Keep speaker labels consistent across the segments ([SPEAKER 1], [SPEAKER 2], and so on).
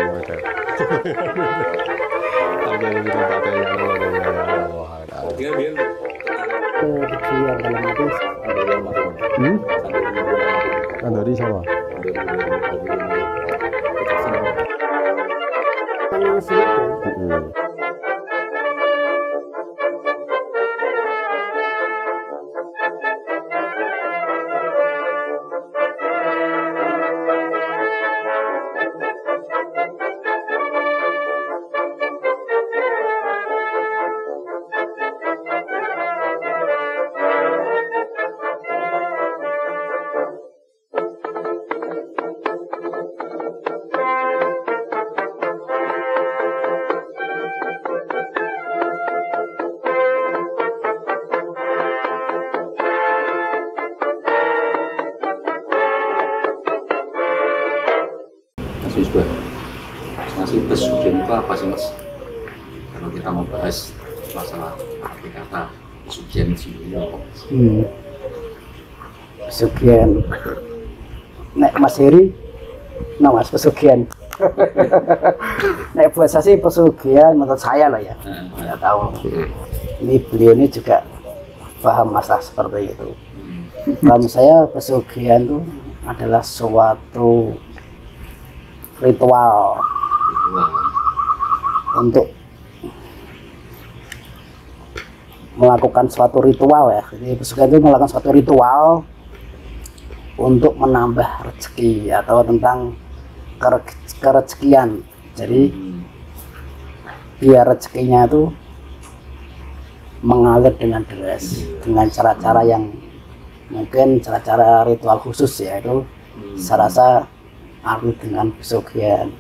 [SPEAKER 1] model. Ada yang pakai yang mana ya?
[SPEAKER 2] Dia
[SPEAKER 3] kebencian dalam hati.
[SPEAKER 1] Dari siapa?
[SPEAKER 2] Masih pesugihan itu apa sih mas? Kalau kita mau bahas masalah arti kata pesugihan sendiri apa?
[SPEAKER 3] Pesugihan. Nek Mas Heri, nah mas pesugihan. Nek buat saya sih pesugihan menurut saya lah ya. Nggak tahu. Ini beliau ini juga paham masalah seperti itu. Kalau saya pesugihan itu adalah suatu ritual untuk melakukan suatu ritual ya. Jadi pesugihan itu melakukan suatu ritual untuk menambah rezeki atau tentang kerezekian. Jadi biar rezekinya itu mengalir dengan deras dengan cara-cara yang mungkin cara-cara ritual khusus ya. Itu saya rasa arti dengan pesugihan.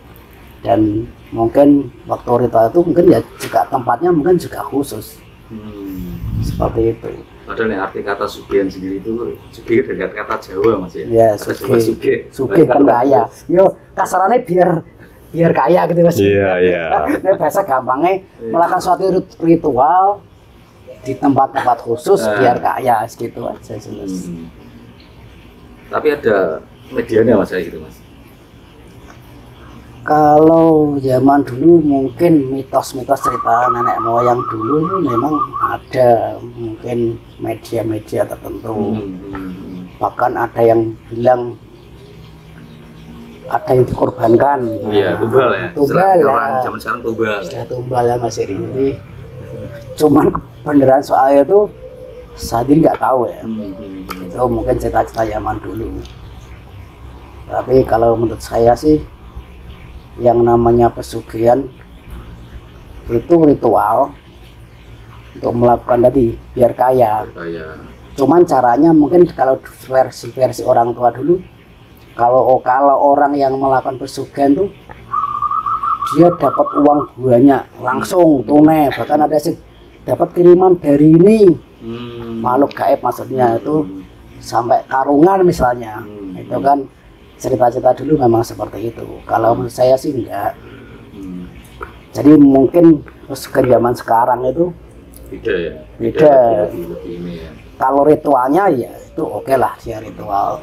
[SPEAKER 3] Dan mungkin waktu ritual itu mungkin ya juga tempatnya mungkin juga khusus seperti itu.
[SPEAKER 2] Padahal nih arti kata sugihan sendiri itu sugih dari kata Jawa mas ya.
[SPEAKER 3] Ya sugih, sugih kan kaya. Yo kasarannya biar kaya gitu mas.
[SPEAKER 1] Iya.
[SPEAKER 3] Ini bahasa gampangnya melakukan suatu ritual di tempat-tempat khusus biar kaya gitu aja jelas.
[SPEAKER 2] Tapi ada medianya mas kayak gitu mas.
[SPEAKER 3] Kalau zaman dulu mungkin mitos-mitos cerita nenek moyang dulu itu memang ada mungkin media-media tertentu. Bahkan ada yang bilang ada yang dikorbankan.
[SPEAKER 2] Iya, tumbal ya.
[SPEAKER 3] Tumbal ya.
[SPEAKER 2] Zaman sekarang tumbal.
[SPEAKER 3] Sudah tumbal ya Mas Heri. Cuman kebenaran soal itu saya nggak tahu ya. Itu mungkin cerita-cerita zaman dulu. Tapi kalau menurut saya sih yang namanya pesugihan itu ritual untuk melakukan tadi biar kaya. Cuman caranya mungkin kalau versi orang tua dulu, kalau orang yang melakukan pesugihan tuh dia dapat uang banyak langsung tunai, bahkan ada sih dapat kiriman dari ini makhluk gaib maksudnya itu sampai karungan misalnya. Itu kan cerita-cerita dulu memang seperti itu. Kalau menurut saya sih enggak. Jadi mungkin pesugihan zaman sekarang itu
[SPEAKER 2] beda ya.
[SPEAKER 3] Beda.
[SPEAKER 2] Lebih ini ya.
[SPEAKER 3] Kalau ritualnya ya itu oke lah dia ritual.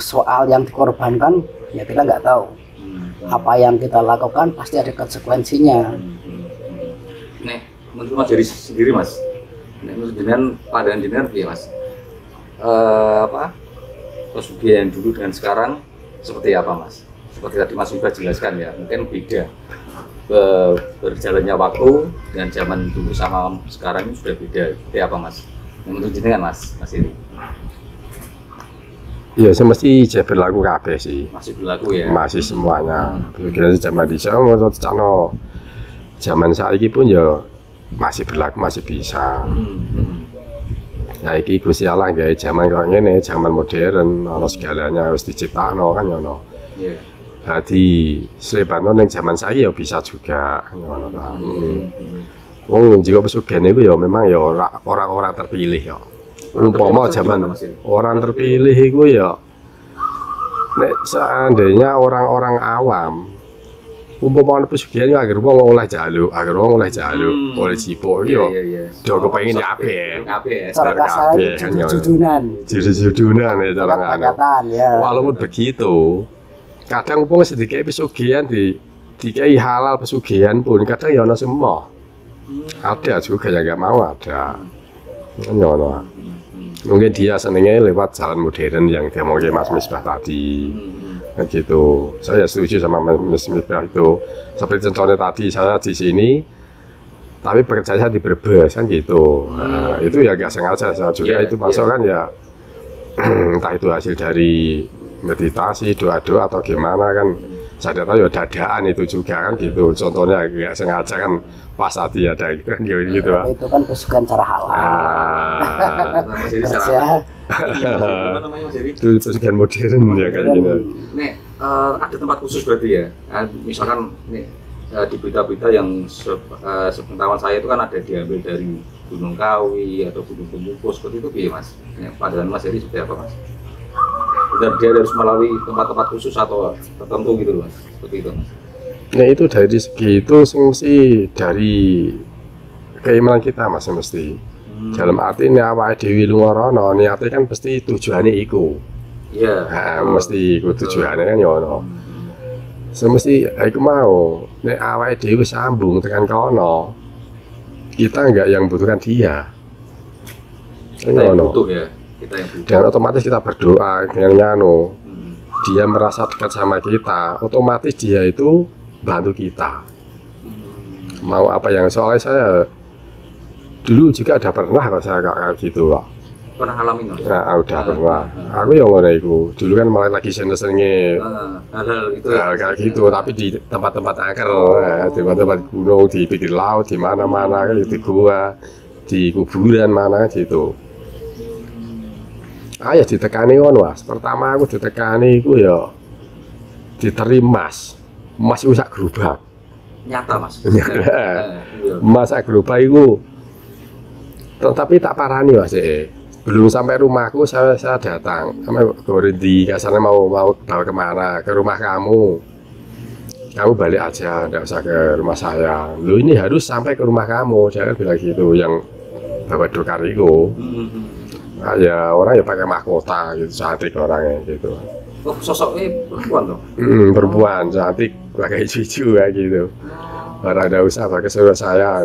[SPEAKER 3] Soal yang dikorbankan ya kita nggak tahu. Apa yang kita lakukan pasti ada konsekuensinya.
[SPEAKER 2] Nih, menurut Mas Heri sendiri Mas, menurut jenengan pandangan jenengan ya Mas, pesugihan dulu dengan sekarang seperti apa Mas? Seperti tadi Mas sudah jelaskan ya, mungkin beda. Berjalannya waktu dengan zaman dulu sama sekarang ini sudah beda. Seperti apa Mas? Menurut jenengan Mas Heri?
[SPEAKER 1] Iya, semesti berlaku kabeh sih.
[SPEAKER 2] Masih berlaku ya?
[SPEAKER 1] Masih semuanya. Kira zaman di sana, zaman saat ini pun ya masih berlaku, masih bisa. Nah, iki Gusti Allah gawe zaman kok ngene, zaman modern, ana segalanya harus diciptakno kan ngono. Iya. Jadi selebano ning zaman saiki ya bisa juga ngono ta. Wong jika pesugihan itu ya memang ya orang-orang terpilih ya. Umpama zaman orang terpilih itu ya nek seandainya orang-orang awam umpama pesugihan itu agar wong oleh jaluk, oleh cipok yo do kepengin kabeh.
[SPEAKER 3] Cara kasarnya judunan
[SPEAKER 1] ya cara ngono. Walaupun begitu kadang pun sedikit pesugihan dikai halal pesugihan pun kadang ya ono semua. Ada juga yang nggak mau ada. Kan ya ono. Mungkin dia senengnya lewat jalan modern yang dia mau Mas Misbah tadi. Kan gitu. Saya setuju sama Mas Misbah itu. Seperti contohnya tadi saya di sini tapi bekerja di Brebes kan gitu. Nah, itu ya nggak sengaja saya juga itu masuk kan ya entah itu hasil dari meditasi, doa-doa atau gimana kan. Saya tahu ya dadaan itu juga kan gitu. Contohnya nggak sengaja kan pas tadi ada gitu kan gitu.
[SPEAKER 3] Itu kan pesugihan cara halal.
[SPEAKER 2] Jadi salah. Gimana namanya Mas Heri?
[SPEAKER 1] Itu pesugihan modern ya kayak gitu.
[SPEAKER 2] Nih, ada tempat khusus berarti ya. Misalkan nih di berita-berita yang sepengetahuan saya itu kan ada diambil dari Gunung Kawi atau Gunung Pemukul seperti itu, ya Mas. Pandangan Mas Heri seperti apa Mas? Dan dia harus melalui tempat-tempat khusus atau tertentu gitu loh Mas, seperti itu Mas.
[SPEAKER 1] Nah itu dari segi itu mesti dari keimanan kita Mas mesti. Dalam arti ini awal Dewi Lungarono niatnya kan pasti tujuannya iku.
[SPEAKER 2] Iya.
[SPEAKER 1] Nah, mesti iku tujuannya kan ya ono. Semesti aku mau nek awal Dewi sambung tekan kono. Kita enggak yang butuhkan dia.
[SPEAKER 2] Kita yang butuh ya. Kita yang butuh.
[SPEAKER 1] Dan otomatis kita berdoa dengan nyano. Dia merasa dekat sama kita, otomatis dia itu bantu kita. Mau apa yang soalnya saya dulu juga ada pernah kalau saya kayak gitu loh.
[SPEAKER 2] Pernah ngalamin Mas?
[SPEAKER 1] Nah, udah pernah. Aku yang ngono iku. Dulu kan malah lagi seneng-senenge
[SPEAKER 2] hal-hal gitu
[SPEAKER 1] ya. Kayak gitu, tapi di tempat-tempat angker, tempat-tempat gunung, di pinggir laut, di mana-mana kan di gua, di kuburan mana gitu. Ya ditekani ngono Mas. Pertama aku ditekani iku ya diterima Mas. Mas iku sak gerobak.
[SPEAKER 2] Nyata Mas.
[SPEAKER 1] Mas sak gerobak iku. Tapi tak parani Mas belum sampai rumahku saya datang. Sampai Gorendi kasarnya mau bawa kemana? Ke rumah kamu. Kamu balik aja, enggak usah ke rumah saya. Lu ini harus sampai ke rumah kamu. Saya bilang gitu yang bawa dokar itu. Nah, ya orang ya pakai mahkota gitu, cantik orangnya gitu.
[SPEAKER 2] Oh, sosoknya perempuan dong?
[SPEAKER 1] Perempuan, cantik, pakai cucu kayak gitu. Orang ada usaha pakai suruh saya,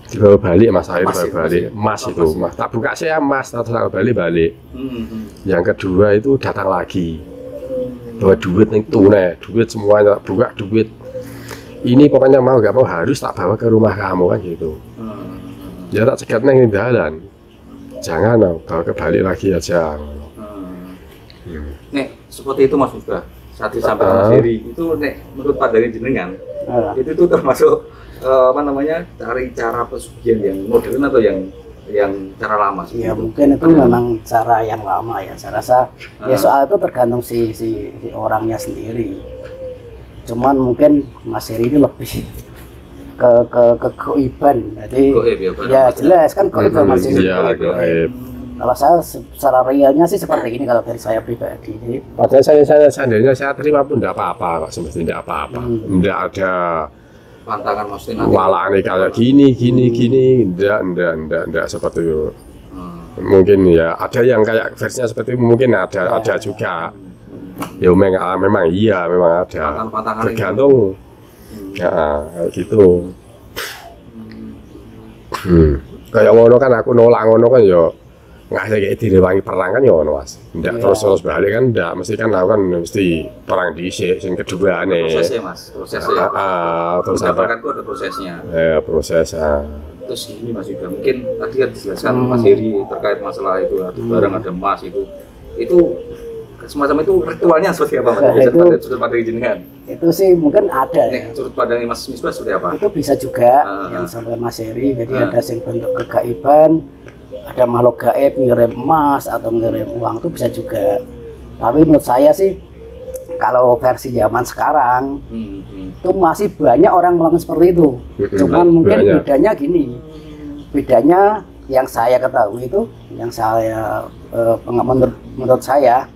[SPEAKER 1] dibawa balik Mas saya dibawa balik, Mas itu, Mas. Tak buka saya Mas, tak balik. Yang kedua itu datang lagi, bawa duit nih tunai, duit semuanya, buka duit. Ini pokoknya mau nggak mau harus tak bawa ke rumah kamu kan gitu. Ya tak cegat neng jalan. Jangan bawa kebalik lagi aja.
[SPEAKER 2] Nek seperti itu Mas Misbah. Saat disampaikan Mas Heri itu nek menurut pandangan jenengan itu tuh termasuk apa namanya cari cara pesugihan yang modern atau yang cara lama sih?
[SPEAKER 3] Ya mungkin itu memang cara yang lama ya. Saya rasa ya soal itu tergantung si orangnya sendiri. Cuman mungkin Mas Heri ini lebih ke goiban, jadi ya jelas kan goib masih
[SPEAKER 1] goib.
[SPEAKER 3] Kalau saya secara realnya sih seperti ini kalau dari saya pribadi. Jadi,
[SPEAKER 1] padahal saya seandainya saya terima pun tidak apa-apa kok, semestinya tidak apa-apa. Tidak ada
[SPEAKER 2] pantangan maksudnya
[SPEAKER 1] walane kayak gini, tidak seperti itu. Mungkin ya ada yang kayak versinya seperti itu, mungkin ada juga. Ya memang iya, memang ada. Tergantung. Ya, kayak gitu. Kayak ngono kan aku nolak ngono kan ya ngasih kayak direwangi perang kan ya ngono Mas. Ndak terus balik kan ndak mesti kan aku kan mesti perang dhisik sing kedua ane.
[SPEAKER 2] Prosesnya Mas, prosesnya.
[SPEAKER 1] Terus apa
[SPEAKER 2] kan itu ada prosesnya.
[SPEAKER 1] Ya, proses.
[SPEAKER 2] Terus ini Mas juga mungkin tadi kan dijelaskan Mas Heri terkait masalah itu ada barang ada emas itu semacam itu ritualnya seperti apa Mas? Sudut pandang jenengan?
[SPEAKER 3] Itu sih mungkin ada ya.
[SPEAKER 2] Sudut pandang Mas Misbah seperti apa?
[SPEAKER 3] Itu bisa juga yang sampai Mas Heri, jadi ada yang bentuk kegaiban, ada makhluk gaib ngirim emas atau ngirim uang itu bisa juga. Tapi menurut saya sih kalau versi zaman sekarang itu masih banyak orang melakukan seperti itu. Cuman mungkin bedanya gini, bedanya yang saya ketahui itu, yang saya menurut saya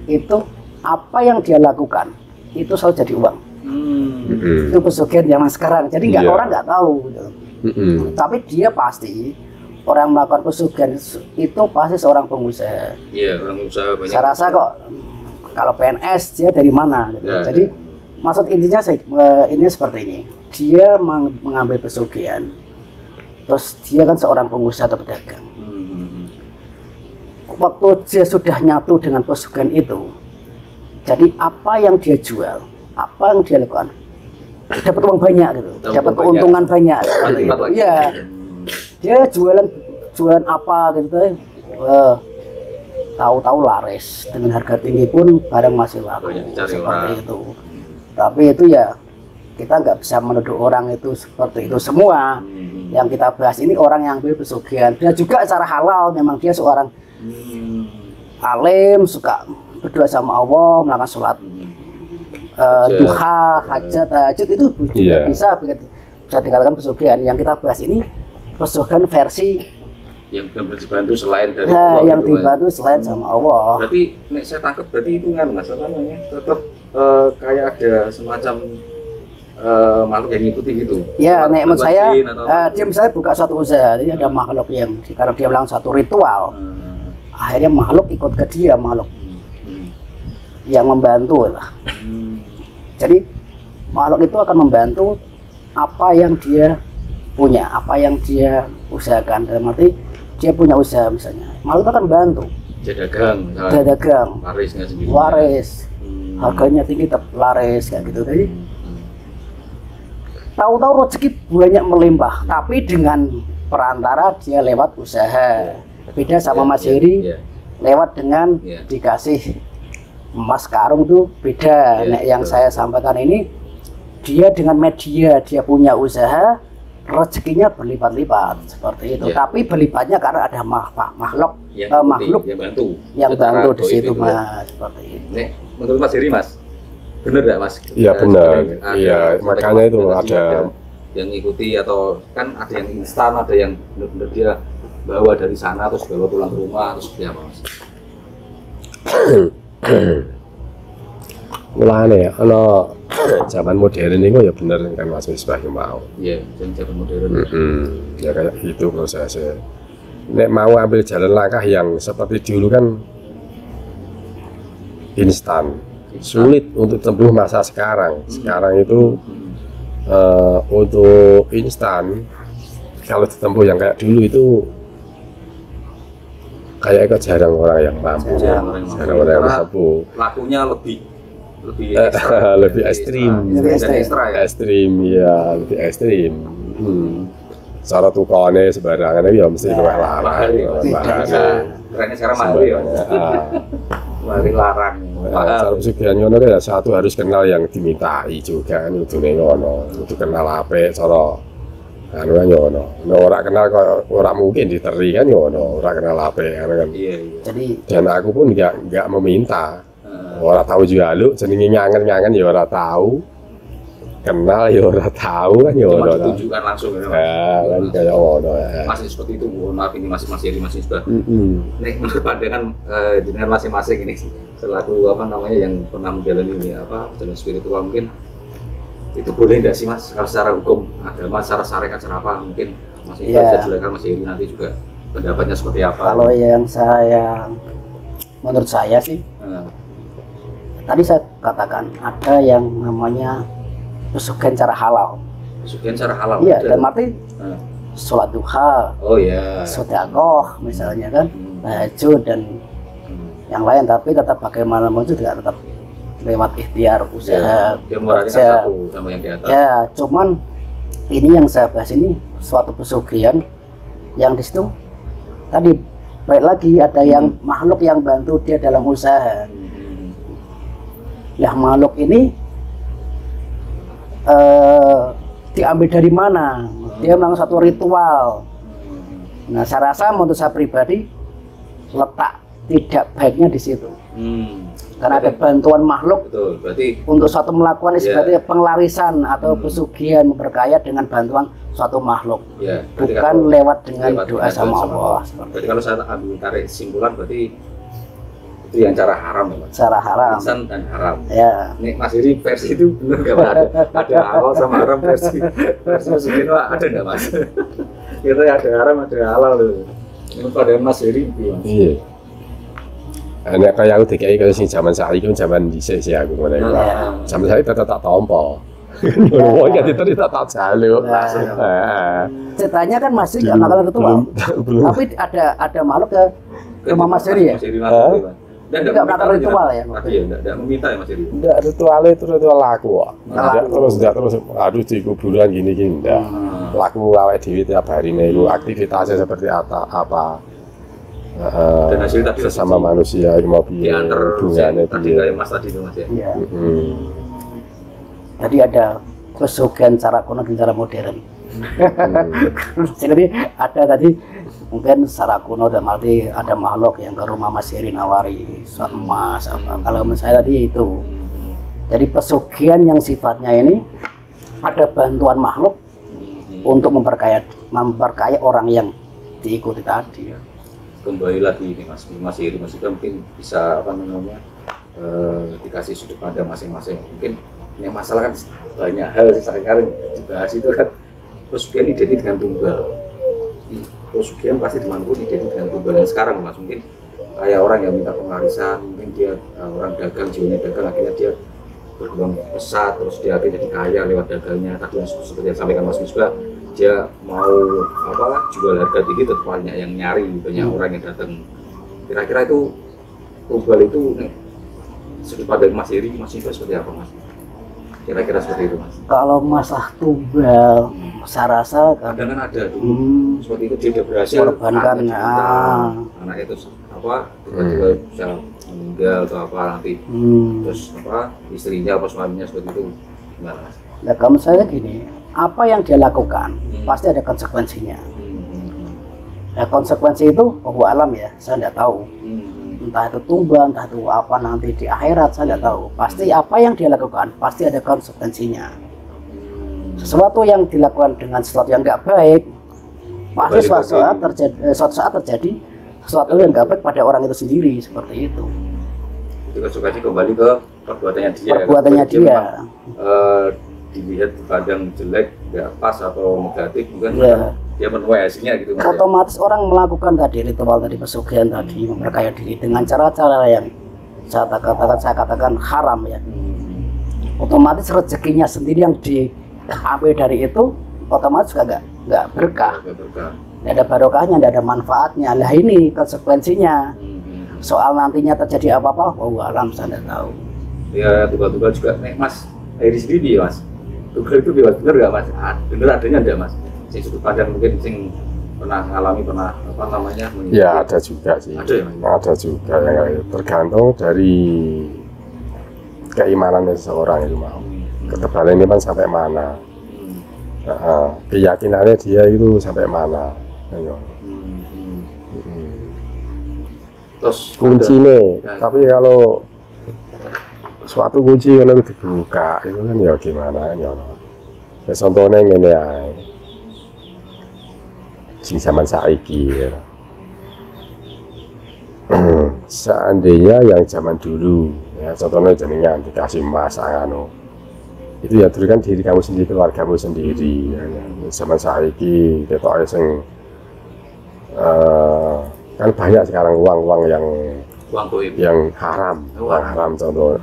[SPEAKER 3] itu apa yang dia lakukan itu selalu jadi uang. Itu pesugihan zaman sekarang. Jadi orang nggak tahu. Gitu. Tapi dia pasti orang melakukan pesugihan itu pasti seorang pengusaha.
[SPEAKER 2] Iya, orang usaha banyak.
[SPEAKER 3] Saya rasa kok kalau PNS dia dari mana gitu.
[SPEAKER 2] Ya,
[SPEAKER 3] Jadi maksud intinya ini seperti ini, dia mengambil pesugihan, terus dia kan seorang pengusaha atau pedagang. Waktu dia sudah nyatu dengan pesugihan itu, jadi apa yang dia jual, apa yang dia lakukan, dapat uang banyak gitu, dapat keuntungan banyak. Iya, dia jualan apa gitu, tahu-tahu laris dengan harga tinggi pun barang masih laku seperti itu. Tapi itu ya kita nggak bisa menuduh orang itu seperti itu semua. Yang kita bahas ini orang yang ambil pesugihan, dia juga secara halal memang dia seorang alim, suka berdoa sama Allah, melakukan sholat duha, hajat, tahajud, itu bisa dikatakan pesugihan. Yang kita bahas ini pesugihan versi
[SPEAKER 2] yang dibantu selain dari Allah,
[SPEAKER 3] yang dibantu selain sama Allah.
[SPEAKER 2] Berarti saya tangkap berarti itu kan masalahnya tetap kayak ada semacam makhluk yang ngikuti gitu.
[SPEAKER 3] Ya, menurut saya dia misalnya buka suatu usaha, jadi ada makhluk yang karena dia melakukan satu ritual, akhirnya makhluk ikut ke dia, makhluk yang membantu lah. Jadi makhluk itu akan membantu apa yang dia punya, apa yang dia usahakan. Dalam arti dia punya usaha misalnya, makhluk itu akan bantu.
[SPEAKER 2] Dia dagang,
[SPEAKER 3] waris, harganya tinggi tetap laris kayak gitu. Jadi tahu-tahu rezeki banyak melimpah, tapi dengan perantara dia lewat usaha. Beda sama Mas Heri, lewat dengan dikasih emas karung tuh beda. Yang saya sampaikan ini dia dengan media, dia punya usaha, rezekinya berlipat-lipat seperti itu. Tapi berlipatnya karena ada makhluk yang bantu di situ, Mas. Seperti itu.
[SPEAKER 2] Nih, menurut Mas Heri, Mas, benar nggak, Mas?
[SPEAKER 1] Iya benar. Iya, makanya itu ada
[SPEAKER 2] yang ngikuti, atau kan ada yang instan, ada yang benar-benar dia bawa dari sana terus bawa pulang ke rumah, terus seperti apa, Mas?
[SPEAKER 1] mulane ya ana zaman modern itu ya bener kan Mas Misbah mau.
[SPEAKER 2] Iya, zaman modern.
[SPEAKER 1] Ya kayak gitu prosesnya. Nek mau ambil jalan langkah yang seperti dulu kan instan, sulit untuk tempuh masa sekarang. Sekarang itu untuk instan, kalau ditempuh yang kayak dulu itu kayaknya jarang orang yang mampu. Jarang orang yang mampu.
[SPEAKER 2] Lakunya lebih
[SPEAKER 1] ekstrim. Ekstrim ya, lebih ekstrim. Cara tukane sembarangan ya mesti luwih larang.
[SPEAKER 2] Kerennya sekarang mahal ya. Mari larang.
[SPEAKER 1] Cara pesugihan ngono ya satu harus kenal yang dimintai juga kan udune ngono. Kudu kenal apik cara anu ngono. Nek ora kenal kok ora mungkin diteri kan ngono, ora kenal apik kan.
[SPEAKER 2] Iya.
[SPEAKER 1] Jadi dan aku pun enggak meminta. Ora tahu juga lu jenenge nyangen-nyangen ya ora tahu. Kenal ya ora tahu kan ya ora.
[SPEAKER 2] Tunjukkan langsung ya.
[SPEAKER 1] Kan kayak ngono ya.
[SPEAKER 2] Masih seperti itu, mohon maaf ini masih sudah. Nih menurut pandangan jenengan masing-masing ini selaku apa namanya yang pernah menjalani ini jalan spiritual, mungkin itu boleh enggak sih Mas kalau secara hukum agama, secara syariat, secara apa mungkin Mas bisa jelaskan Mas Heri nanti juga pendapatnya seperti apa?
[SPEAKER 3] Kalau yang menurut saya sih tadi saya katakan ada yang namanya pesugihan secara halal.
[SPEAKER 2] Pesugihan secara halal.
[SPEAKER 3] Iya, dan arti sholat duha.
[SPEAKER 2] Oh ya.
[SPEAKER 3] Sedekah misalnya kan, tahajud dan yang lain, tapi tetap bagaimanapun juga tetap lewat ikhtiar usaha.
[SPEAKER 2] Dia kerja satu sama yang di atas.
[SPEAKER 3] Ya, cuman ini yang saya bahas ini suatu pesugihan yang di situ tadi baik lagi ada yang makhluk yang bantu dia dalam usaha. Nah, makhluk ini diambil dari mana? Dia memang satu ritual. Nah, saya rasa menurut saya pribadi letak tidak baiknya di situ. Karena ada bantuan makhluk.
[SPEAKER 2] Betul, berarti
[SPEAKER 3] untuk suatu melakukan seperti penglarisan atau pesugihan memperkaya dengan bantuan suatu makhluk. Bukan lewat dengan doa sama Allah.
[SPEAKER 2] Berarti kalau saya ambil tarik kesimpulan berarti itu yang cara haram ya, Mas? Cara haram. Insan dan haram.
[SPEAKER 3] Ya.
[SPEAKER 2] Nih Mas Heri versi itu benar nggak ada halal sama haram versi pesugihan ada nggak Mas? Kita ada haram ada halal loh. Ini pada Mas Heri gimana?
[SPEAKER 1] Iya. Nek kaya aku dikai kaya sing jaman saiki jaman dhisik sih aku ngene. Jaman saiki tetep tak tampa. Wong ya diterima tak jaluk. Heeh.
[SPEAKER 3] Ceritanya kan masih nggak bakal ritual. Tapi ada makhluk ke rumah Mas Heri ya?
[SPEAKER 2] Dan
[SPEAKER 3] nggak bakal ritual ya?
[SPEAKER 2] Tadi ya, enggak meminta ya Mas Heri?
[SPEAKER 1] Enggak, ritual itu ritual laku kok. Enggak terus aduh di kuburan gini-gini enggak. Laku awake dhewe tiap harine itu aktivitasnya seperti apa.
[SPEAKER 2] Dan hasil tadi
[SPEAKER 1] sesama manusia itu mau
[SPEAKER 2] diantar
[SPEAKER 1] hubungannya
[SPEAKER 2] tadi kayak Mas tadi itu Mas ya.
[SPEAKER 3] Iya. Jadi ada pesugihan cara kuno dan cara modern. Jadi ada tadi mungkin secara kuno dan arti ada makhluk yang ke rumah Mas Heri nawari suat emas apa. Kalau menurut saya tadi itu. Jadi pesugihan yang sifatnya ini ada bantuan makhluk untuk memperkaya orang yang diikuti tadi.
[SPEAKER 2] Kembali lagi ini Mas Heri maksudnya mungkin bisa apa namanya dikasih sudut pandang masing-masing. Mungkin yang masalah kan banyak hal sekarang dibahas itu kan pesugihan identik dengan tunggal. Pesugihan pasti dimanapun identik dengan tunggal. Dan sekarang Mas mungkin kayak orang yang minta pengarisan, mungkin dia orang dagang, jiwanya dagang, akhirnya dia berkembang pesat, terus dia akhirnya jadi kaya lewat dagangnya. Tadi seperti yang sampaikan Mas Misbah, dia mau apa jual harga tinggi tetap banyak yang nyari, banyak orang yang datang. Kira-kira itu tunggal itu sudut pandang Mas Heri masih seperti apa Mas? Kira-kira seperti itu Mas.
[SPEAKER 3] Kalau masalah tunggal, saya rasa
[SPEAKER 2] kadang kan ada dulu seperti itu dia berhasil
[SPEAKER 3] korbankan
[SPEAKER 2] anak itu apa tiba-tiba bisa meninggal atau apa nanti terus apa istrinya apa suaminya seperti itu gimana Mas?
[SPEAKER 3] Nah, kalau saya gini, apa yang dia lakukan pasti ada konsekuensinya. Nah, konsekuensi itu alam ya, saya tidak tahu. Entah itu tumbang, entah itu apa nanti di akhirat, saya tidak tahu. Pasti apa yang dia lakukan, pasti ada konsekuensinya. Sesuatu yang dilakukan dengan sesuatu yang nggak baik, pasti suatu saat terjadi sesuatu yang nggak baik pada orang itu sendiri, seperti itu.
[SPEAKER 2] Itu konsekuensi kembali ke perbuatannya dia.
[SPEAKER 3] Perbuatannya dia.
[SPEAKER 2] Dilihat pandang jelek, nggak pas atau negatif, mungkin dia menuai hasilnya gitu.
[SPEAKER 3] Otomatis orang melakukan tadi ritual tadi pesugihan tadi memperkaya diri dengan cara-cara yang saya katakan haram ya. Otomatis rezekinya sendiri yang diambil dari itu otomatis juga nggak berkah. Nggak ada barokahnya, nggak ada manfaatnya. Lah ini konsekuensinya. Soal nantinya terjadi apa-apa, alam saya tidak tahu.
[SPEAKER 2] Ya tugas-tugas juga, Mas Heri sendiri Mas. Tugas itu bener nggak Mas? Bener adanya nggak Mas? Sing sudut pandang mungkin sing pernah ngalami apa namanya?
[SPEAKER 1] Ya ada juga sih. Ada ya Mas? Ada juga yang tergantung dari keimanan seseorang itu mau. Ketebalan iman sampai mana? Keyakinannya dia itu sampai mana?
[SPEAKER 2] Terus
[SPEAKER 1] kuncinya, tapi kalau suatu kunci yang lebih dibuka itu kan ya gimana ya contohnya ngene ae sing zaman saiki ya. Seandainya yang zaman dulu ya contohnya jenengan dikasih emas anu itu ya dulu kan diri kamu sendiri, keluargamu sendiri ya. Zaman saiki ketoke sing kan banyak sekarang uang yang haram, haram contoh.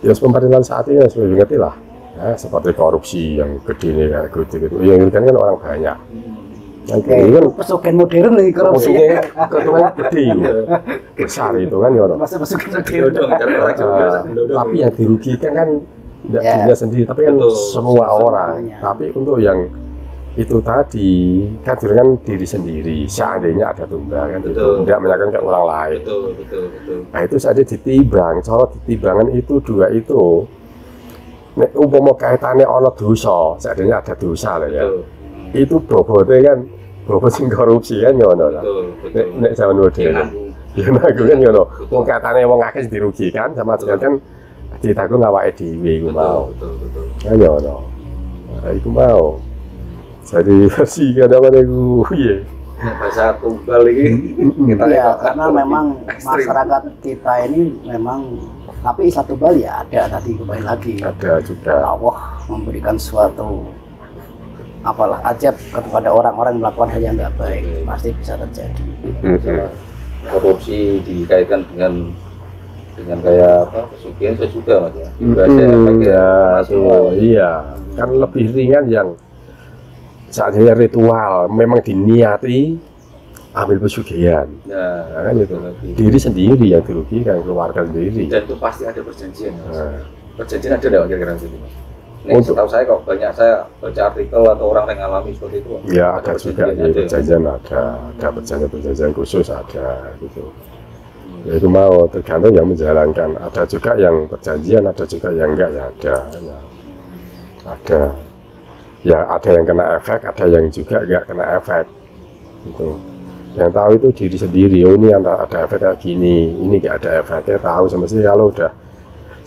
[SPEAKER 1] Ya pemerintahan saat ini harus lebih ngerti lah. Seperti korupsi yang gede nih kayak gitu. Yang kan orang banyak. Yang ini kan
[SPEAKER 3] pesugihan modern nih korupsi.
[SPEAKER 1] Ketua gede, besar itu kan ya. Tapi yang dirugikan kan tidak dirinya sendiri, tapi kan semua orang. Tapi untuk yang itu tadi kan diri sendiri, seandainya ada tunggal kan itu tidak menyalahkan ke orang lain.
[SPEAKER 2] Betul.
[SPEAKER 1] Nah itu saja ditimbang, cara ditimbangan itu dua itu nek umpama kaitannya ono dosa, seandainya ada dosa lah ya. Itu bobotnya kan bobot sing korupsi kan ngono lah. Nek zaman modern. Ya aku kan ngono. Wong kaitannya wong akeh dirugikan sama kan ditanggung awake dhewe iku mau.
[SPEAKER 2] Betul.
[SPEAKER 1] Kan ngono. Nah, iku mau. Jadi versi kadang-kadang gue
[SPEAKER 2] bahasa tunggal ini kita
[SPEAKER 3] ya karena memang masyarakat kita ini memang tapi satu Bali ya ada tadi kembali lagi
[SPEAKER 1] ada juga
[SPEAKER 3] Allah memberikan suatu apalah aja kepada orang-orang yang melakukan hal yang nggak baik, pasti bisa terjadi.
[SPEAKER 2] Misalnya korupsi dikaitkan dengan kayak apa pesugihan sesudah mas ya.
[SPEAKER 1] Iya, kan lebih ringan yang saatnya ritual memang diniati ambil pesugihan.
[SPEAKER 2] Nah,
[SPEAKER 1] kan itu diri sendiri yang dirugikan, keluarga sendiri.
[SPEAKER 2] Dan itu pasti ada perjanjian.
[SPEAKER 1] Nah.
[SPEAKER 2] Perjanjian ada nggak kira-kira gitu mas? Nih, setahu saya kok banyak saya baca artikel atau orang yang alami seperti itu.
[SPEAKER 1] Ya ada juga ya, perjanjian ada perjanjian khusus ada gitu. Ya, itu mau tergantung yang menjalankan. Ada juga yang perjanjian, ada juga yang enggak ya ada. Ya. Ada. Ya ada yang kena efek, ada yang juga enggak kena efek. Gitu. Yang tahu itu diri sendiri. Oh ini ada efek kayak gini, ini enggak ada efeknya tahu semestinya kalau udah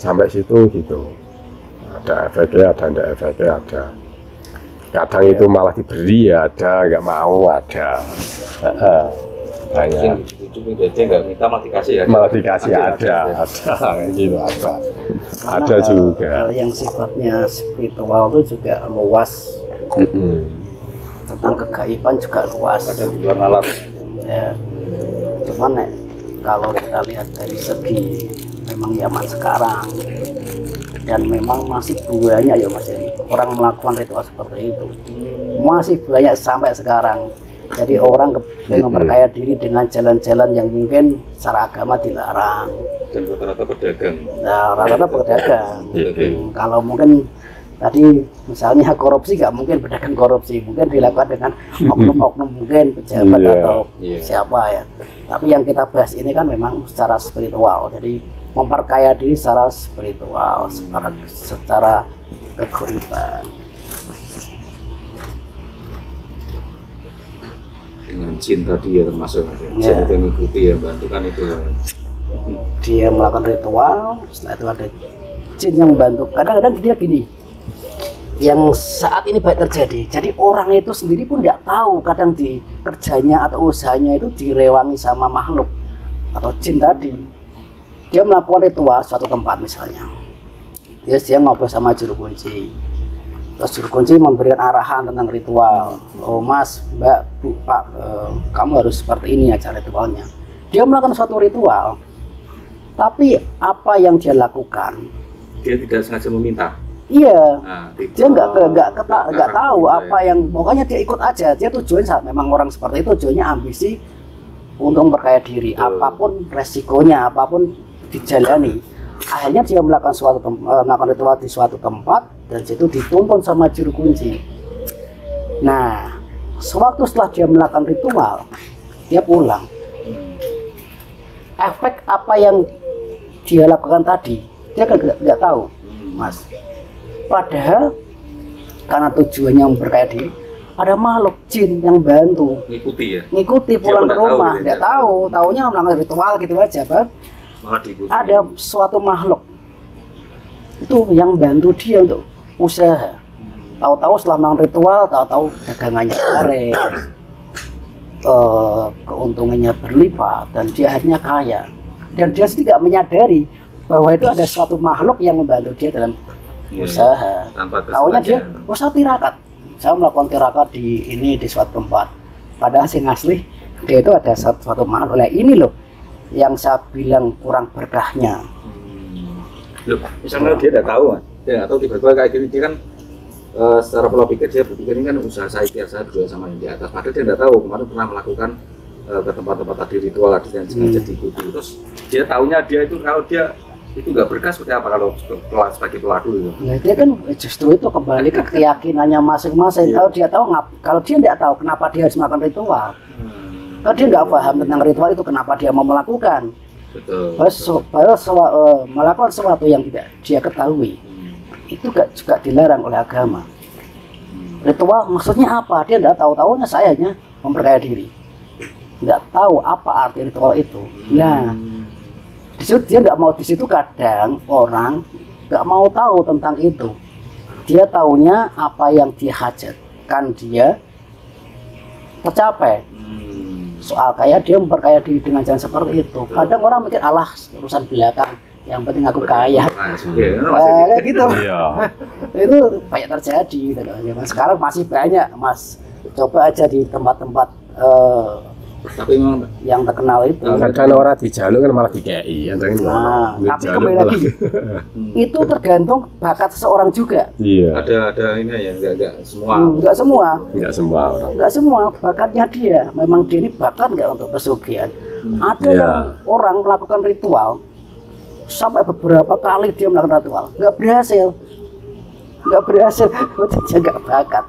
[SPEAKER 1] sampai situ gitu. Ada efeknya, ada enggak efeknya ada. Kadang itu malah diberi ya ada, enggak mau ada. Banyak.
[SPEAKER 2] Dia nggak minta malah dikasih ya.
[SPEAKER 1] Malah dikasih ada gitu ada juga.
[SPEAKER 3] Hal yang sifatnya spiritual itu juga luas. Tentang kegaiban juga luas.
[SPEAKER 2] Ada di luar nalar.
[SPEAKER 3] Ya. Cuman kalau kita lihat dari segi memang zaman sekarang dan memang masih banyak ya mas orang melakukan ritual seperti itu, masih banyak sampai sekarang. Jadi orang memperkaya diri dengan jalan-jalan yang mungkin secara agama dilarang.
[SPEAKER 2] Dan rata-rata pedagang.
[SPEAKER 3] Nah, rata-rata pedagang. Kalau mungkin tadi misalnya korupsi, nggak mungkin pedagang korupsi, mungkin dilakukan dengan oknum-oknum mungkin pejabat atau siapa ya. Tapi yang kita bahas ini kan memang secara spiritual. Jadi memperkaya diri secara spiritual, secara keguriban.
[SPEAKER 2] Dengan jin tadi ya termasuk jin itu mengikuti ya bantukan itu
[SPEAKER 3] dia melakukan ritual, setelah itu ada jin yang membantu. Kadang-kadang dia gini yang saat ini baik terjadi, jadi orang itu sendiri pun tidak tahu kadang di kerjanya atau usahanya itu direwangi sama makhluk atau jin tadi. Dia melakukan ritual suatu tempat misalnya, dia ngobrol sama juru kunci. Terus juru kunci memberikan arahan tentang ritual. Oh mas, mbak, bu, pak, kamu harus seperti ini aja ritualnya. Dia melakukan suatu ritual, tapi apa yang dia lakukan?
[SPEAKER 2] Dia tidak sengaja meminta.
[SPEAKER 3] Iya, dia nggak tahu apa yang, pokoknya dia ikut aja. Dia tujuannya memang orang seperti itu tujuannya ambisi untuk memperkaya diri. Apapun resikonya, apapun dijalani. Akhirnya dia melakukan ritual di suatu tempat dan situ dituntun sama juru kunci. Nah, sewaktu setelah dia melakukan ritual, dia pulang. Efek apa yang dia lakukan tadi, dia nggak tahu, mas. Padahal karena tujuannya memperkaya diri, ada makhluk jin yang bantu. Ngikuti pulang ke rumah, nggak tahu, taunya melakukan ritual gitu aja, bang. Ada suatu makhluk itu yang bantu dia untuk usaha. Tahu-tahu setelah melakukan ritual, tahu-tahu dagangannya laris, keuntungannya berlipat dan dia akhirnya kaya. Dan dia sendiri tidak menyadari bahwa itu ada suatu makhluk yang membantu dia dalam usaha. Tahunya dia usaha tirakat. Saya melakukan tirakat di suatu tempat. Padahal sing asli dia itu ada suatu makhluk. Nah, ini loh yang saya bilang kurang berkahnya.
[SPEAKER 2] Loh, misalnya dia tidak tahu, dia nggak tahu tiba-tiba kayak gini, dia kan secara pola pikir dia berpikir ini kan usaha saya biar saya berdua sama yang di atas. Padahal dia tidak tahu kemarin pernah melakukan ke tempat-tempat tadi ritual tadi yang sengaja diikuti. Terus dia tahunya dia itu kalau dia itu nggak berkah seperti apa kalau sebagai pelaku itu?
[SPEAKER 3] Ya dia kan justru itu kembali ke keyakinannya masing-masing. Kalau dia tahu, kalau dia tidak tahu kenapa dia harus melakukan ritual. Kalau dia nggak paham tentang ritual itu, kenapa dia mau melakukan?
[SPEAKER 2] Betul.
[SPEAKER 3] Melakukan sesuatu yang tidak dia ketahui, itu juga dilarang oleh agama. Ritual maksudnya apa? Dia nggak tahu, tahunya saya hanya memperkaya diri. Nggak tahu apa arti ritual itu. Nah, di situ dia nggak mau, di situ kadang orang nggak mau tahu tentang itu. Dia taunya apa yang dihajatkan dia tercapai. Soal kaya dia memperkaya diri dengan jalan seperti itu. Kadang orang mikir alah urusan belakang, yang penting aku kaya.
[SPEAKER 2] Kayak
[SPEAKER 3] Gitu.
[SPEAKER 1] Iya.
[SPEAKER 3] Itu banyak terjadi gitu loh. Ya, Mas. Sekarang masih banyak, Mas. Coba aja di tempat-tempat
[SPEAKER 2] tapi memang
[SPEAKER 3] yang terkenal itu.
[SPEAKER 1] Kadang orang dijaluk kan malah dikei.
[SPEAKER 3] Nah, tapi kembali lagi, itu tergantung bakat seseorang juga.
[SPEAKER 1] Iya.
[SPEAKER 2] ada ini ya, enggak semua.
[SPEAKER 3] Enggak semua,
[SPEAKER 1] Enggak semua orang.
[SPEAKER 3] enggak semua bakatnya dia. Memang dia ini bakat nggak untuk pesugihan. Ada
[SPEAKER 1] Iya.
[SPEAKER 3] yang orang melakukan ritual sampai beberapa kali dia melakukan ritual, nggak berhasil, dia nggak bakat.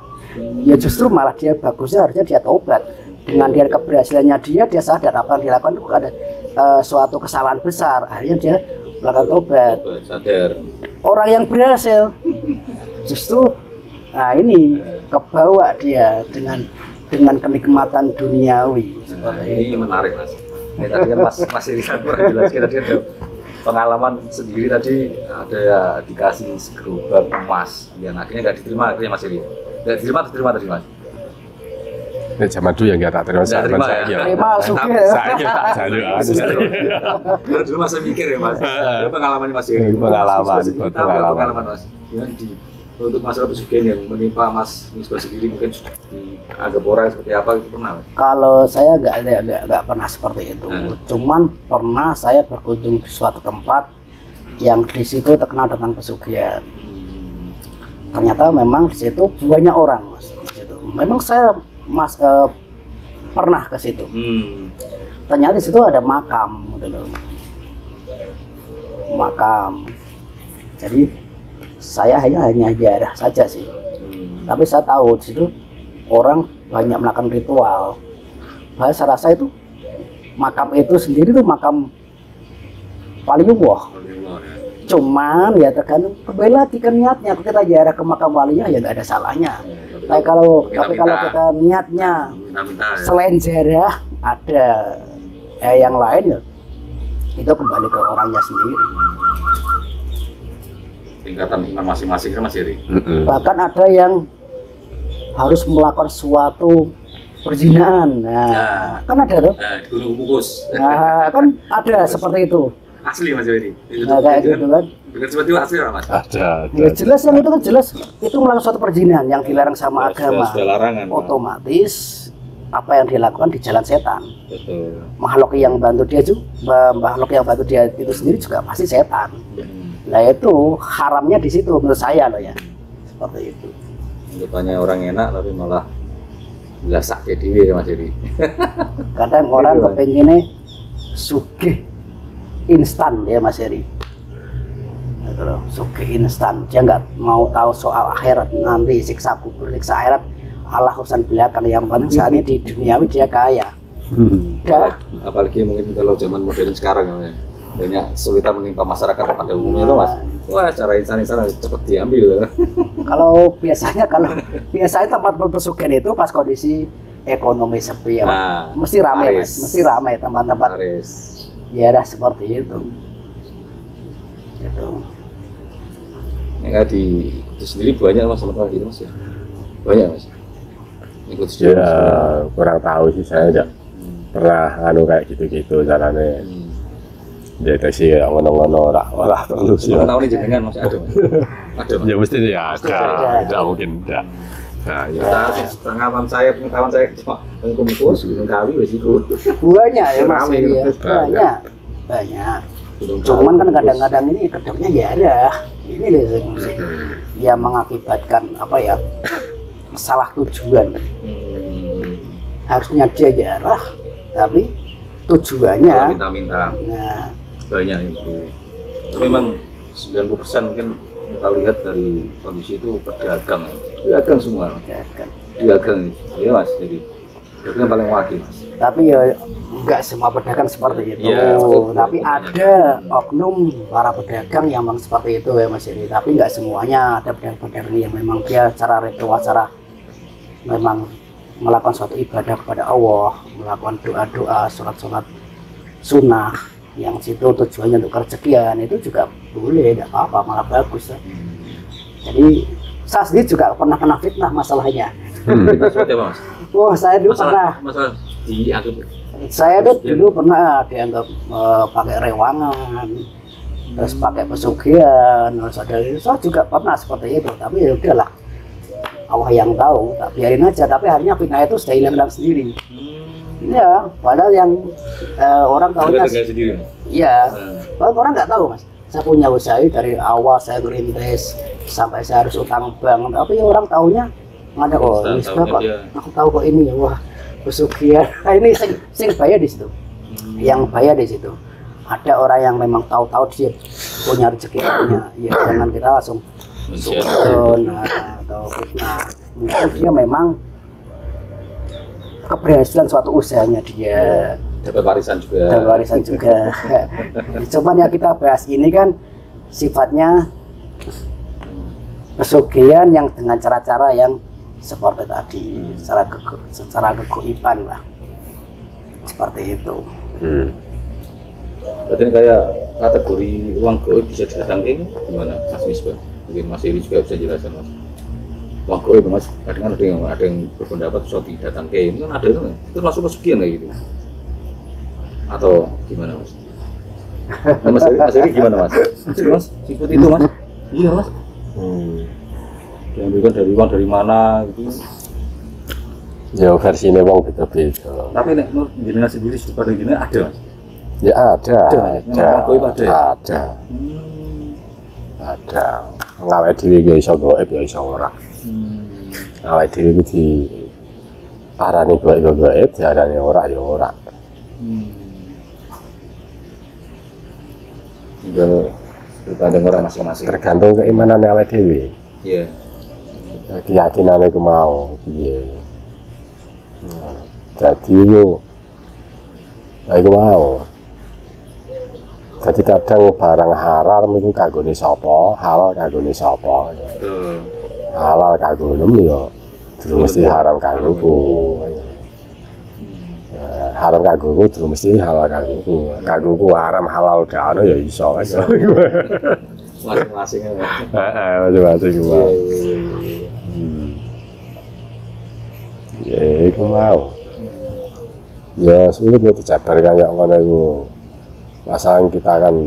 [SPEAKER 3] Ya justru malah dia bagusnya harusnya dia tobat. Dengan dia keberhasilannya dia sadar apa yang dilakukan itu ada suatu kesalahan besar, akhirnya dia melakukan tobat.
[SPEAKER 2] Sadar.
[SPEAKER 3] Orang yang berhasil justru nah ini kebawa dia dengan kenikmatan duniawi.
[SPEAKER 2] Nah, ini menarik Mas. Ini tadi kan Mas Irisan pernah jelaskan tadi ada pengalaman sendiri tadi, ada ya dikasih gerobak emas yang akhirnya nggak diterima akhirnya Mas Iri. Nggak diterima tadi Mas.
[SPEAKER 1] Ini zaman dulu ya nggak tak terima.
[SPEAKER 2] Nggak terima ya?
[SPEAKER 3] Terima sugih.
[SPEAKER 1] Saya tak jaluk.
[SPEAKER 2] Karena dulu Mas mikir ya Mas. Ada pengalaman Mas Iri.
[SPEAKER 1] Pengalaman.
[SPEAKER 2] Mas. Yang untuk masalah pesugihan yang menimpa Mas Misbah sendiri mungkin sudah dianggap orang seperti apa itu pernah Mas?
[SPEAKER 3] Kalau saya nggak pernah seperti itu. Cuman pernah saya berkunjung di suatu tempat yang di situ terkenal dengan pesugihan. Ternyata memang di situ banyak orang Mas. Di situ. Memang saya pernah ke situ. Ternyata di situ ada makam, gitu loh. Makam. Jadi saya hanya ziarah saja sih. Tapi saya tahu di situ orang banyak melakukan ritual. Saya rasa itu makam itu sendiri tuh makam waliullah. Cuman ya tergantung kembali lagi ke niatnya. Kalau kita ziarah ke makam walinya ya nggak ada salahnya. Tapi kalau kita niatnya selain ziarah ada yang lain ya itu kembali ke orangnya sendiri.
[SPEAKER 2] Tingkatan iman masing-masing kan Mas Iri.
[SPEAKER 3] Bahkan ada yang harus melakukan suatu perzinaan. Nah, kan ada tuh.
[SPEAKER 2] Di Gunung Kukus.
[SPEAKER 3] Nah, kan ada seperti itu.
[SPEAKER 2] Asli Mas Iri.
[SPEAKER 3] Nah, kayak gitu kan.
[SPEAKER 2] Dengan seperti itu asli lah Mas.
[SPEAKER 1] Ada.
[SPEAKER 3] Ya jelas yang itu kan jelas itu melakukan suatu perzinaan yang dilarang sama agama.
[SPEAKER 2] Sudah larangan.
[SPEAKER 3] Otomatis apa yang dilakukan di jalan setan.
[SPEAKER 2] Betul.
[SPEAKER 3] Makhluk yang bantu dia itu sendiri juga pasti setan. Nah itu haramnya di situ menurut saya loh ya. Seperti itu.
[SPEAKER 2] Rupanya orang enak tapi malah lasak jadi ya Mas Iri.
[SPEAKER 3] Kadang orang kepengennya sugih instan ya Mas Eri. Gitu loh, sugih instan. Dia nggak mau tahu soal akhirat nanti siksa kubur, siksa akhirat. Allah urusan belakang, yang penting saat ini di duniawi dia kaya. Udah.
[SPEAKER 2] Apalagi mungkin kalau zaman modern sekarang ya. Banyak kesulitan menimpa masyarakat pada umumnya loh Mas. Wah, cara insan-insan cepat diambil.
[SPEAKER 3] Kalau biasanya tempat pesugihan itu pas kondisi ekonomi sepi ya,
[SPEAKER 2] Nah,
[SPEAKER 3] mesti ramai
[SPEAKER 2] laris.
[SPEAKER 3] Mas, mesti ramai tempat-tempat daerah seperti itu. Gitu.
[SPEAKER 2] Ya di itu sendiri banyak Mas teman-teman gitu Mas ya. Banyak Mas. Ikut sejauh.
[SPEAKER 1] Ya kurang tahu sih, saya enggak pernah kayak gitu-gitu jalannya. Ya itu sih ngono-ngono ora perlu sih.
[SPEAKER 2] Tahun ini jenengan Mas ada Mas. Ada Mas.
[SPEAKER 1] Ya mesti ya ada. Tidak mungkin tidak. Nah, ya.
[SPEAKER 2] Pengalaman saya cuma Kukus, Gunung Kawi wis iku.
[SPEAKER 3] Banyak ya Mas
[SPEAKER 2] Ramai,
[SPEAKER 3] Eri, ya. Banyak. Cuman kan kadang-kadang ini kedoknya ya ada. Ini loh yang mengakibatkan apa ya? Salah tujuan. Harusnya dia jarah, tapi tujuannya
[SPEAKER 2] minta-minta.
[SPEAKER 3] nah,
[SPEAKER 2] Banyak itu. Tapi memang 90% mungkin kita lihat dari kondisi itu pedagang semua. Pedagang ya Mas, jadi pedagang paling wakil Mas.
[SPEAKER 3] tapi ya enggak semua pedagang seperti itu.
[SPEAKER 2] Ya,
[SPEAKER 3] tapi ada oknum para pedagang yang memang seperti itu ya Mas Eri. Tapi enggak semuanya, ada pedagang-pedagang yang memang dia cara ritual, cara memang melakukan suatu ibadah kepada Allah, melakukan doa-doa, sholat-sholat sunnah yang situ tujuannya untuk kerezekian, itu juga boleh, tidak apa-apa, malah bagus ya. Jadi saya sendiri juga pernah kena fitnah masalahnya.
[SPEAKER 2] Seperti apa Mas?
[SPEAKER 3] Wah, saya dulu pernah.
[SPEAKER 2] Masalah dianggap
[SPEAKER 3] Saya dulu pernah dianggap pakai rewangan, terus pakai pesugihan, terus ada itu. Saya juga pernah seperti itu, tapi ya udahlah, Allah yang tahu, tak biarin aja. Tapi akhirnya fitnah itu sudah hilang sendiri. Ya, padahal yang orang tahunya
[SPEAKER 2] sendiri.
[SPEAKER 3] iya, orang nggak tahu mas. Saya punya usaha dari awal, saya ngerintis sampai saya harus utang bank, tapi ya orang tahunya nggak ada kok. Ini kok aku tahu kok ini ya, wah pesugihan. Nah, ini sing bahaya di situ. Yang bahaya di situ. Ada orang yang memang tahu-tahu dia punya rezeki punya, ya jangan kita langsung sukun atau fitnah. Mungkin dia memang keberhasilan suatu usahanya dia
[SPEAKER 2] dapat warisan juga.
[SPEAKER 3] Dapat warisan juga. Cuman yang kita bahas ini kan sifatnya pesugihan yang dengan cara-cara yang seperti tadi, secara kegoiban lah, seperti itu.
[SPEAKER 2] Berarti kayak kategori uang goib bisa didatangin gimana Mas Misbah? Mungkin Mas Iri juga bisa jelaskan Mas. Uang goib Mas, kadang ada yang berpendapat bisa didatangin, kan ada itu langsung pesugihan kayak gitu. Atau gimana Mas? Nah, Mas Iri gimana Mas? Mas, seperti itu Mas? Iya Mas. Diambilkan dari uang dari mana gitu?
[SPEAKER 1] Ya versinya wong beda-beda.
[SPEAKER 2] Tapi nek jenengan sendiri seperti gini ada Mas?
[SPEAKER 1] Ya ada. Ada. Ada. Ngawet dhewe ya iso goib ya iso ora. Ngawet dhewe iki diarani goib, diarani ora ya ora.
[SPEAKER 2] Tergantung orang masing-masing.
[SPEAKER 1] Tergantung keimanan awake dhewe.
[SPEAKER 2] Iya.
[SPEAKER 1] Keyakinane ku mau piye. Jadi yo iku mau. Jadi kadang barang haram itu kanggone sapa, halal kanggone sapa. Halal kanggone yo durung mesti haram kanggoku. Haram kanggoku durung mesti halal kanggoku. Kanggoku haram halal gak ono ya iso.
[SPEAKER 2] Masing-masing ya.
[SPEAKER 1] Heeh, masing-masing ku. Ya iku mau. Ya sulit ya dijabar kayak ngono iku. Masalah kita kan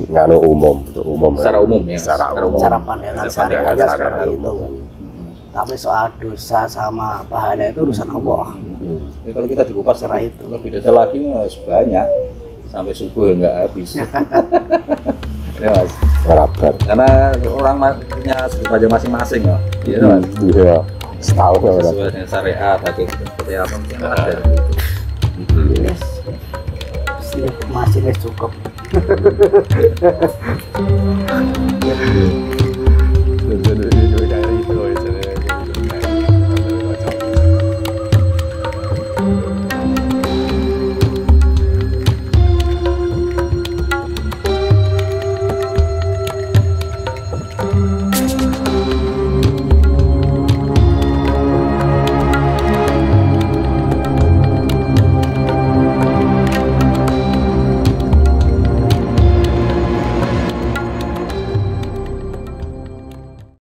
[SPEAKER 1] nganu umum,
[SPEAKER 2] secara umum ya.
[SPEAKER 1] Secara umum.
[SPEAKER 3] Cara pandangan syariatnya seperti itu. Tapi soal dosa sama pahala itu urusan Allah.
[SPEAKER 2] Ya, kalau kita dikupas secara itu lebih detail lagi mas banyak sampai subuh nggak habis. Ya mas.
[SPEAKER 1] Berabar.
[SPEAKER 2] Karena orang punya sudut pandang masing-masing ya. Iya mas.
[SPEAKER 1] Iya. Setahun ya.
[SPEAKER 2] Sesuai dengan syariat, seperti apa mungkin ada.
[SPEAKER 3] Yes. Masih cukup.